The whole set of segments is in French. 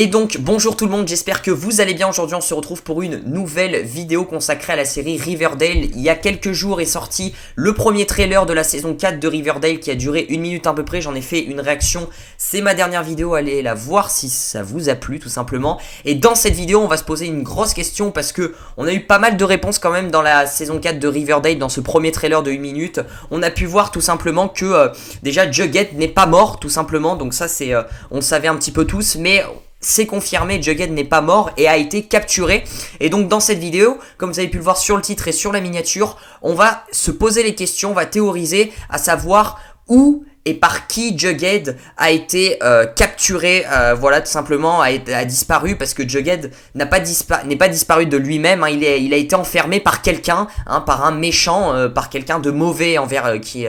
Et donc bonjour tout le monde, j'espère que vous allez bien. Aujourd'hui on se retrouve pour une nouvelle vidéo consacrée à la série Riverdale. Il y a quelques jours est sorti le premier trailer de la saison 4 de Riverdale qui a duré 1 minute à peu près. J'en ai fait une réaction, c'est ma dernière vidéo, allez la voir si ça vous a plu tout simplement. Et dans cette vidéo on va se poser une grosse question parce que on a eu pas mal de réponses quand même dans la saison 4 de Riverdale. Dans ce premier trailer de 1 minute, on a pu voir tout simplement que déjà Jughead n'est pas mort tout simplement. Donc ça c'est, on le savait un petit peu tous, mais c'est confirmé, Jughead n'est pas mort et a été capturé. Et donc dans cette vidéo, comme vous avez pu le voir sur le titre et sur la miniature, on va se poser les questions, on va théoriser à savoir où et par qui Jughead a été capturé, voilà tout simplement, a disparu, parce que Jughead n'est pas disparu de lui-même, hein, il a été enfermé par quelqu'un, hein, par un méchant, par quelqu'un de mauvais envers qui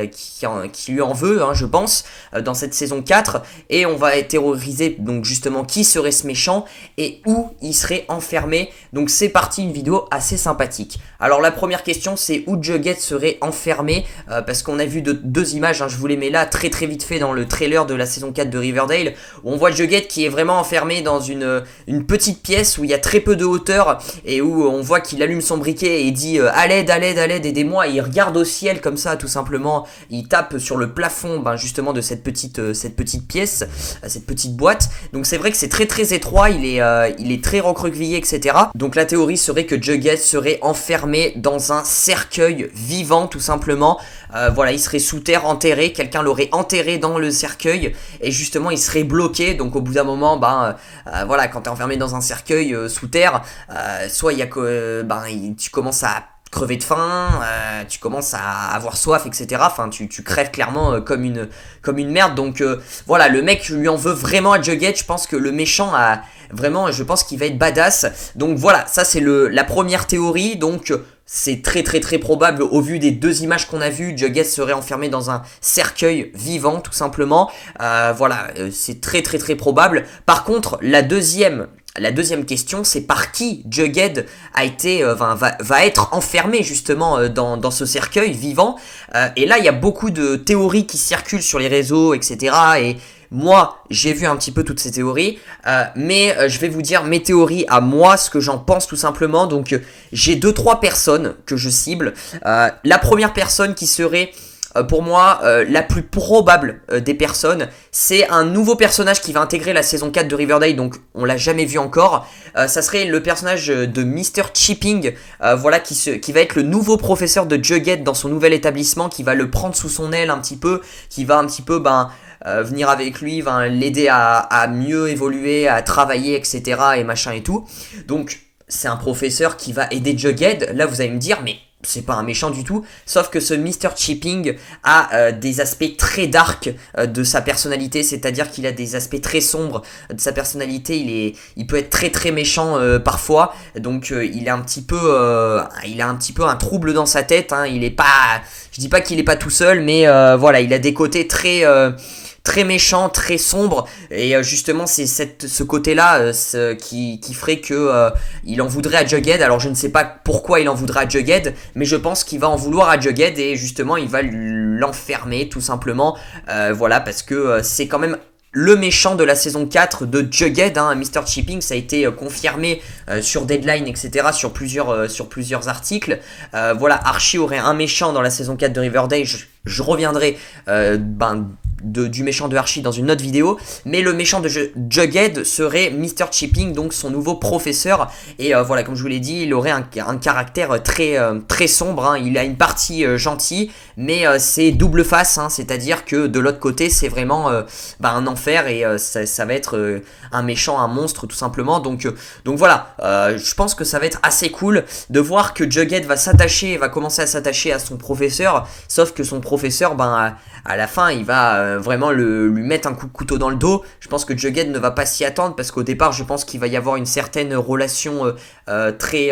lui en veut, hein, je pense, dans cette saison 4, et on va théoriser donc justement qui serait ce méchant et où il serait enfermé. Donc c'est parti, une vidéo assez sympathique. Alors la première question, c'est où Jughead serait enfermé, parce qu'on a vu deux images, hein, je vous les mets là très vite fait dans le trailer de la saison 4 de Riverdale, où on voit Jughead qui est vraiment enfermé dans une petite pièce où il y a très peu de hauteur et où on voit qu'il allume son briquet et dit à l'aide, aidez-moi, et il regarde au ciel comme ça tout simplement, il tape sur le plafond justement de cette petite pièce, cette petite boîte. Donc c'est vrai que c'est très étroit, il est très recroquevillé, etc. Donc la théorie serait que Jughead serait enfermé dans un cercueil vivant tout simplement. Voilà, il serait sous terre enterré, quelqu'un l'aurait enterré dans le cercueil et justement il serait bloqué. Donc au bout d'un moment, voilà, quand t'es enfermé dans un cercueil sous terre, soit il y a que tu commences à crever de faim, tu commences à avoir soif, etc. Enfin, tu crèves clairement comme une merde. Donc voilà, le mec lui en veut vraiment à Jughead. Je pense que le méchant a vraiment, je pense qu'il va être badass. Donc voilà, ça c'est la première théorie. Donc c'est très probable au vu des deux images qu'on a vues. Jughead serait enfermé dans un cercueil vivant tout simplement. Voilà, c'est très probable. Par contre, la deuxième question, c'est par qui Jughead a été, va être enfermé justement dans ce cercueil vivant. Et là, il y a beaucoup de théories qui circulent sur les réseaux, etc. Et moi, j'ai vu un petit peu toutes ces théories, mais je vais vous dire mes théories à moi, ce que j'en pense tout simplement. Donc, j'ai 2-3 personnes que je cible. La première personne qui serait pour moi, la plus probable des personnes, c'est un nouveau personnage qui va intégrer la saison 4 de Riverdale, donc on l'a jamais vu encore. Ça serait le personnage de Mr. Chipping, voilà, qui va être le nouveau professeur de Jughead dans son nouvel établissement, qui va le prendre sous son aile un petit peu, qui va un petit peu venir avec lui, l'aider à mieux évoluer, à travailler, etc. et machin et tout. Donc c'est un professeur qui va aider Jughead. Là vous allez me dire, mais c'est pas un méchant du tout, sauf que ce Mr. Chipping a des aspects très dark de sa personnalité, c'est-à-dire qu'il a des aspects très sombres de sa personnalité. Il peut être très méchant parfois, donc il a un petit peu un trouble dans sa tête, hein. Il est pas, je dis pas qu'il est pas tout seul, mais voilà, il a des côtés très méchant, très sombre, et justement c'est ce côté-là qui ferait que il en voudrait à Jughead. Alors je ne sais pas pourquoi il en voudrait à Jughead, mais je pense qu'il va en vouloir à Jughead et justement il va l'enfermer tout simplement, voilà, parce que c'est quand même le méchant de la saison 4 de Jughead, hein, Mr. Chipping. Ça a été confirmé sur Deadline, etc., sur plusieurs articles. Voilà, Archie aurait un méchant dans la saison 4 de Riverdale. Je reviendrai du méchant de Archie dans une autre vidéo, mais le méchant de Jughead serait Mr. Chipping, donc son nouveau professeur. Et voilà, comme je vous l'ai dit, il aurait un caractère très sombre, hein. Il a une partie gentille, mais c'est double face, hein. C'est-à-dire que de l'autre côté c'est vraiment un enfer, et ça va être un méchant, un monstre tout simplement. Donc voilà, je pense que ça va être assez cool de voir que Jughead va commencer à s'attacher à son professeur, sauf que son professeur, à la fin il va vraiment lui mettre un coup de couteau dans le dos. Je pense que Jughead ne va pas s'y attendre, parce qu'au départ je pense qu'il va y avoir une certaine relation très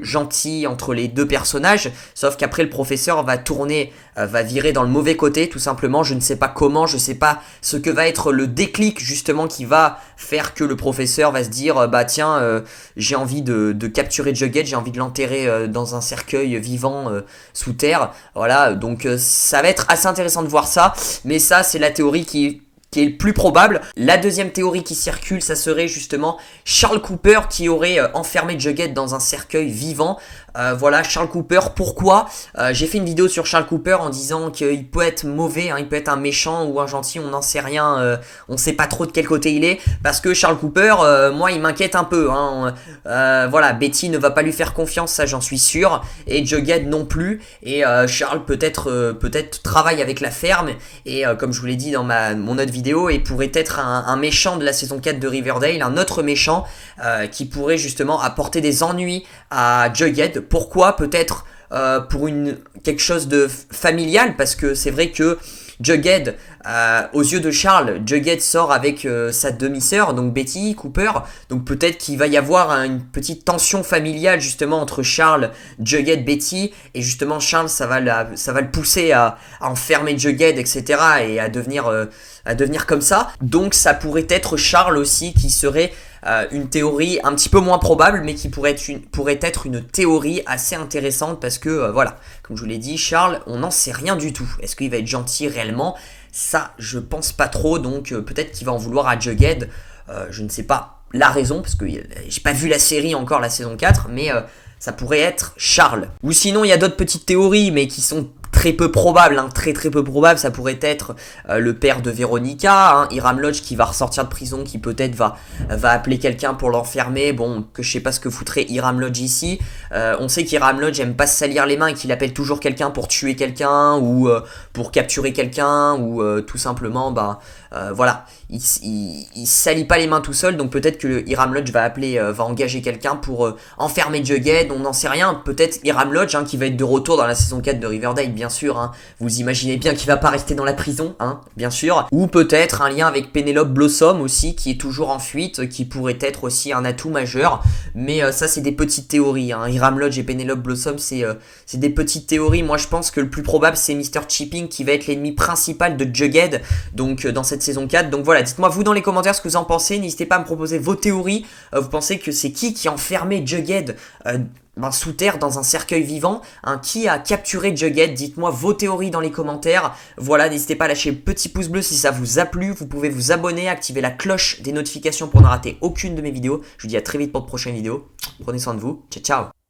gentille entre les deux personnages, sauf qu'après le professeur va virer dans le mauvais côté tout simplement. Je ne sais pas comment, je sais pas ce que va être le déclic justement qui va faire que le professeur va se dire tiens, j'ai envie de capturer Jughead, j'ai envie de l'enterrer dans un cercueil vivant sous terre. Voilà, donc ça va être assez intéressant de voir ça, mais ça c'est la théorie qui qui est le plus probable. La deuxième théorie qui circule, ça serait justement Charles Cooper qui aurait enfermé Jughead dans un cercueil vivant. Voilà, Charles Cooper, pourquoi j'ai fait une vidéo sur Charles Cooper en disant qu'il peut être mauvais, hein, il peut être un méchant ou un gentil, on n'en sait rien, on sait pas trop de quel côté il est, parce que Charles Cooper, moi il m'inquiète un peu, hein, voilà, Betty ne va pas lui faire confiance, ça j'en suis sûr, et Jughead non plus, et Charles peut-être travaille avec la ferme, et comme je vous l'ai dit dans mon autre vidéo, et pourrait être un méchant de la saison 4 de Riverdale, un autre méchant qui pourrait justement apporter des ennuis à Jughead. Pourquoi? Peut-être pour quelque chose de familial, parce que c'est vrai que Jughead, aux yeux de Charles, Jughead sort avec sa demi-sœur, donc Betty Cooper, donc peut-être qu'il va y avoir une petite tension familiale justement entre Charles, Jughead, Betty, et justement Charles, ça va le pousser à enfermer Jughead, etc., et à devenir comme ça. Donc ça pourrait être Charles aussi qui serait une théorie un petit peu moins probable, mais qui pourrait être une théorie assez intéressante, parce que voilà, comme je vous l'ai dit, Charles, on n'en sait rien du tout. Est-ce qu'il va être gentil réellement? Ça, je pense pas trop, donc peut-être qu'il va en vouloir à Jughead. Je ne sais pas la raison, parce que j'ai pas vu la série encore, la saison 4, mais ça pourrait être Charles. Ou sinon, il y a d'autres petites théories, mais qui sont très peu probable, hein, très peu probable, ça pourrait être le père de Veronica, hein, Hiram Lodge qui va ressortir de prison, qui peut-être va appeler quelqu'un pour l'enfermer, bon, que je sais pas ce que foutrait Hiram Lodge ici. On sait qu'Hiram Lodge aime pas se salir les mains et qu'il appelle toujours quelqu'un pour tuer quelqu'un, ou pour capturer quelqu'un, ou tout simplement, voilà, il salit pas les mains tout seul, donc peut-être que Hiram Lodge va engager quelqu'un pour enfermer Jughead, on n'en sait rien, peut-être Hiram Lodge, hein, qui va être de retour dans la saison 4 de Riverdale, bien sûr, hein. Vous imaginez bien qu'il va pas rester dans la prison, hein, bien sûr. Ou peut-être un lien avec Penelope Blossom aussi, qui est toujours en fuite, qui pourrait être aussi un atout majeur. Mais ça, c'est des petites théories, hein. Hiram Lodge et Penelope Blossom, c'est des petites théories. Moi, je pense que le plus probable, c'est Mr. Chipping qui va être l'ennemi principal de Jughead, donc dans cette saison 4. Donc voilà, dites-moi vous dans les commentaires ce que vous en pensez. N'hésitez pas à me proposer vos théories. Vous pensez que c'est qui a enfermé Jughead sous terre dans un cercueil vivant, hein, qui a capturé Jughead? Dites-moi vos théories dans les commentaires. Voilà, n'hésitez pas à lâcher le petit pouce bleu si ça vous a plu. Vous pouvez vous abonner, activer la cloche des notifications pour ne rater aucune de mes vidéos. Je vous dis à très vite pour de prochaines vidéos. Prenez soin de vous. Ciao, ciao.